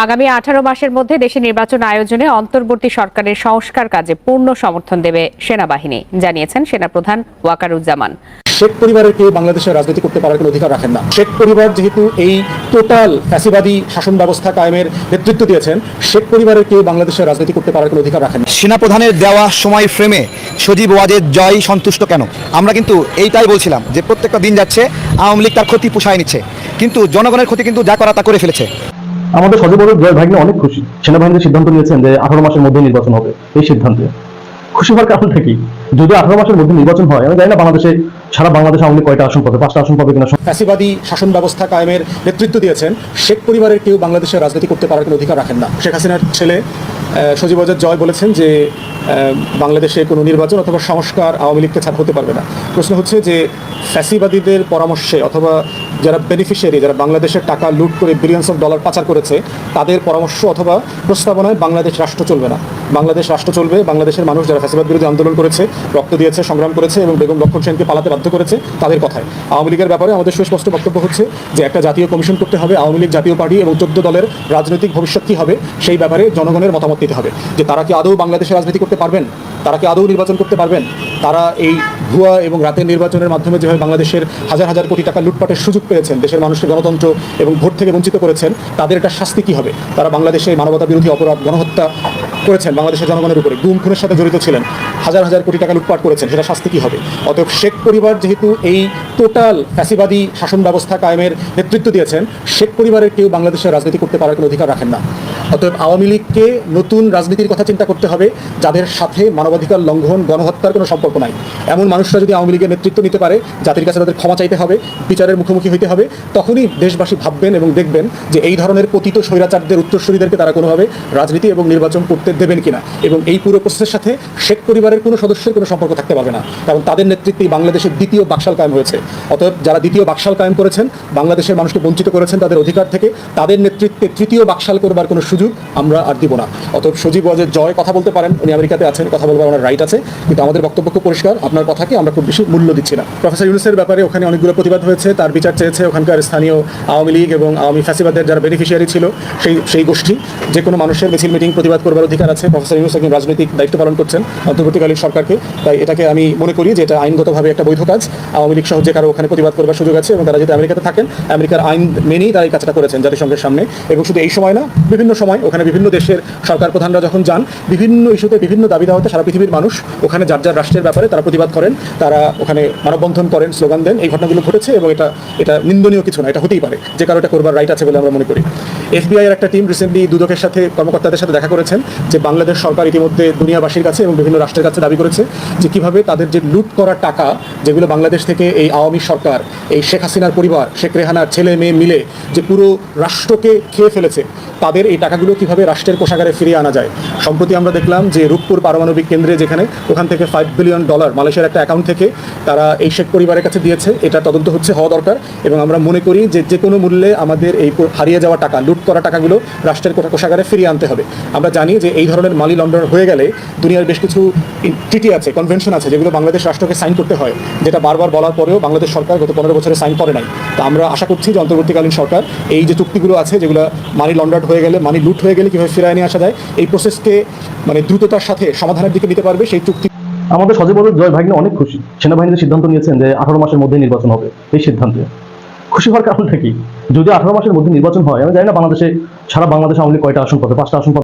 আগামী 18 মাসের মধ্যে দেশে নির্বাচন আয়োজনে অন্তর্বর্তী সরকারের সংস্কার কাজে পূর্ণ সমর্থন দেবে সেনাবাহিনী, জানিয়েছেন সেনাপ্রধান ওয়াকারুজ্জামান। শেখ পরিবারের কেউ বাংলাদেশে রাজনীতি করতে পারার কোনো অধিকার রাখেন না। শেখ পরিবার যেহেতু এই টোটাল ফ্যাসিবাদী শাসন ব্যবস্থা কায়েমের নেতৃত্ব দিয়েছেন, শেখ পরিবারের কেউ বাংলাদেশে রাজনীতি করতে পারার কোনো অধিকার রাখেন না। সেনাপ্রধানের দেওয়া সময় ফ্রেমে সজীব ওয়াজেদ জয় সন্তুষ্ট কেন? আমরা কিন্তু এইটাই বলছিলাম যে প্রত্যেকটা দিন যাচ্ছে আওয়ামী লীগ তার ক্ষতি পুষায় নিচ্ছে, কিন্তু জনগণের ক্ষতি কিন্তু যা করা তা করে ফেলেছে। আমাদের সজীব ওয়াজেদ জয় ভাগ্নে অনেক খুশি। সেনাবাহিনীর সিদ্ধান্ত নিয়েছেন যে 18 মাসের মধ্যে নির্বাচন হবে। এই সিদ্ধান্তে খুশি হওয়ার কারণটা কি? যদি 18 মাসের মধ্যে নির্বাচন হয়, আমি জানি না বাংলাদেশে সারা বাংলাদেশ আওয়ামী লীগ কয়টা আসন পাবে, 5টা আসন পাবে কিনা। ফ্যাসিবাদী শাসন ব্যবস্থা কায়েমের নেতৃত্ব দিয়েছেন, শেখ পরিবারের কেউ বাংলাদেশে রাজনীতি করতে পারার কোনো অধিকার রাখেন না। শেখ হাসিনার ছেলে সজীব ওয়াজেদ জয় বলেছেন যে বাংলাদেশে কোনো নির্বাচন অথবা সংস্কার আওয়ামী লীগকে ছাড় হতে পারবে না। প্রশ্ন হচ্ছে যে ফ্যাসিবাদীদের পরামর্শে অথবা যারা বেনিফিশিয়ারি, যারা বাংলাদেশের টাকা লুট করে বিলিয়নস অফ ডলার পাচার করেছে, তাদের পরামর্শ অথবা প্রস্তাবনায় বাংলাদেশ রাষ্ট্র চলবে না। বাংলাদেশ রাষ্ট্র চলবে বাংলাদেশের মানুষ যারা ফ্যাসিবাদ বিরোধী আন্দোলন করেছে, রক্ত দিয়েছে, সংগ্রাম করেছে এবং বেগম লক্ষ্মণ সেনকে পালাতে বাধ্য করেছে, তাদের কথায়। আওয়ামী লীগের ব্যাপারে আমাদের সুস্পষ্ট বক্তব্য হচ্ছে যে একটা জাতীয় কমিশন করতে হবে। আওয়ামী লীগ জাতীয় পার্টি এবং 14 দলের রাজনৈতিক ভবিষ্যৎ কী হবে সেই ব্যাপারে জনগণের মতামত নিতে হবে, যে তারা কি আদৌ বাংলাদেশে রাজনীতি করতে পারবেন, তারা কি আদৌ নির্বাচন করতে পারবেন। তারা এই ভুয়া এবং রাতের নির্বাচনের মাধ্যমে যেভাবে বাংলাদেশের হাজার হাজার কোটি টাকা লুটপাটের সুযোগ পেয়েছেন, দেশের মানুষকে গণতন্ত্র এবং ভোট থেকে বঞ্চিত করেছেন, তাদের একটা শাস্তি কী হবে। তারা বাংলাদেশে মানবতা বিরোধী অপরাধ, গণহত্যা করেছেন, বাংলাদেশের জনগণের উপরে গুম খুনের সাথে জড়িত ছিলেন, হাজার হাজার কোটি টাকা লুটপাট করেছেন, সেটা শাস্তি কী হবে। অতএব শেখ পরিবার যেহেতু এই টোটাল ফ্যাসিবাদী শাসন ব্যবস্থা কায়েমের নেতৃত্ব দিয়েছেন, শেখ পরিবারের কেউ বাংলাদেশে রাজনীতি করতে পারার কোনো অধিকার রাখেন না। অতএব আওয়ামী লীগকে নতুন রাজনীতির কথা চিন্তা করতে হবে, যাদের সাথে মানবাধিকার লঙ্ঘন, গণহত্যার কোনো সম্পর্ক নাই। এমন মানুষরা যদি আওয়ামী লীগের নেতৃত্ব নিতে পারে, জাতির কাছে তাদের ক্ষমা চাইতে হবে, বিচারের মুখোমুখি হইতে হবে। তখনই দেশবাসী ভাববেন এবং দেখবেন যে এই ধরনের পতিত স্বৈরাচারদের, উত্তরসূরিদেরকে তারা কোনোভাবে রাজনীতি এবং নির্বাচন করতে দেবেন কিনা। এবং এই পুরো প্রসেসের সাথে শেখ পরিবারের কোনো সদস্যের কোনো সম্পর্ক থাকতে পারবে না, কারণ তাদের নেতৃত্বেই বাংলাদেশের দ্বিতীয় বাকশাল কায়েম হয়েছে। অতএব যারা দ্বিতীয় বাকশাল কায়েম করেছেন, বাংলাদেশের মানুষকে বঞ্চিত করেছেন তাদের অধিকার থেকে, তাদের নেতৃত্বে তৃতীয় বাকশাল করবার কোনো সুযোগ আমরা আর দিব না। অতএব সজীব ওয়াজেদ জয় কথা বলতে পারেন, উনি আমেরিকাতে আছেন, কথা বলবার ওনার রাইট আছে, কিন্তু আমাদের বক্তব্য খুব পরিষ্কার, আপনার কথাকে আমরা খুব বেশি মূল্য দিচ্ছি না। প্রফেসর ইউনূসের ব্যাপারে ওখানে অনেকগুলো প্রতিবাদ হয়েছে, তার বিচার চেয়েছে ওখানকার স্থানীয় আওয়ামী লীগ এবং আওয়ামী ফ্যাসিবাদের যারা বেনিফিশিয়ারি ছিল সেই গোষ্ঠী। যে কোনো মানুষের মিছিল মিটিং প্রতিবাদ করবার অধিকার আছে। প্রফেসর ইউনূস একজন রাজনৈতিক দায়িত্ব পালন করছেন অন্তর্বর্তীকালীন সরকারকে, তাই এটাকে আমি মনে করি যে এটা আইনগতভাবে একটা বৈধ কাজ। আওয়ামী লীগ সহ যে কারো ওখানে প্রতিবাদ করবার সুযোগ আছে এবং তারা যদি আমেরিকাতে থাকেন, আমেরিকার আইন মেনেই তারা এই কাজটা করেছেন জাতিসংঘের সামনে। এবং শুধু এই সময় না, বিভিন্ন সময় ওখানে বিভিন্ন দেশের সরকার প্রধানরা যখন যান, বিভিন্ন ইস্যুতে, বিভিন্ন দাবি দাওয়াতে সারা পৃথিবীর মানুষ ওখানে যার যার রাষ্ট্রের ব্যাপারে তারা প্রতিবাদ করেন, তারা ওখানে মানববন্ধন করেন, স্লোগান দেন। এই ঘটনাগুলো ঘটেছে এবং এটা নিন্দনীয় কিছু না, এটা হতেই পারে, যে কারো এটা করবার রাইট আছে বলে আমরা মনে করি। এফবিআই এর একটা টিম রিসেন্টলি দুদকের সাথে, কর্মকর্তাদের সাথে দেখা করেছেন, যে বাংলাদেশ সরকার ইতিমধ্যে দুনিয়াবাসীর কাছে এবং বিভিন্ন রাষ্ট্রের কাছে দাবি করেছে যে কীভাবে তাদের যে লুট করা টাকা, যেগুলো বাংলাদেশ থেকে এই আওয়ামী সরকার, এই শেখ হাসিনার পরিবার, শেখ রেহানার ছেলে মেয়ে মিলে যে পুরো রাষ্ট্রকে খেয়ে ফেলেছে, তাদের এই টাকাগুলো কীভাবে রাষ্ট্রের কোষাগারে ফিরিয়ে আনা যায়। সম্প্রতি আমরা দেখলাম যে রূপপুর পারমাণবিক কেন্দ্রে, যেখানে ওখান থেকে $5 বিলিয়ন মালয়েশিয়ার একটা অ্যাকাউন্ট থেকে তারা এই শেখ পরিবারের কাছে দিয়েছে, এটা তদন্ত হওয়া দরকার। এবং আমরা মনে করি যে কোনো মূল্যে আমাদের এই হারিয়ে যাওয়া টাকা, লুট করা টাকাগুলো রাষ্ট্রের কোষাগারে ফিরিয়ে আনতে হবে। আমরা জানি যে এই ধরনের মানি লন্ডার হয়ে গেলে দুনিয়ার বেশ কিছু ট্রিটি আছে, কনভেনশন আছে, যেগুলো বাংলাদেশ রাষ্ট্রকে সাইন করতে হয়, যেটা বারবার বলার পরেও বাংলাদেশ সরকার গত 15 বছরে সাইন করে নাই। তো আমরা আশা করছি যে অন্তর্বর্তীকালীন সরকার এই যে চুক্তিগুলো আছে, যেগুলো মানি লন্ডার্ড হয়ে গেলে, মানি লুট হয়ে গেলে কীভাবে ফিরিয়ে নিয়ে আসা যায়, এই প্রসেসকে দ্রুততার সাথে সমাধানের দিকে নিতে পারবে সেই চুক্তি। আমাদের সজীব ওয়াজেদ জয় ভাগ্নে অনেক খুশি। সেনাবাহিনীর সিদ্ধান্ত নিয়েছেন যে 18 মাসের মধ্যে নির্বাচন হবে। এই সিদ্ধান্তে খুশি হওয়ার কারণটা কি? যদি 18 মাসের মধ্যে নির্বাচন হয়, আমি জানি না বাংলাদেশে সারা বাংলাদেশ আওয়ামী লীগ কয়টা আসন পাবে, 5টা আসন পাবে।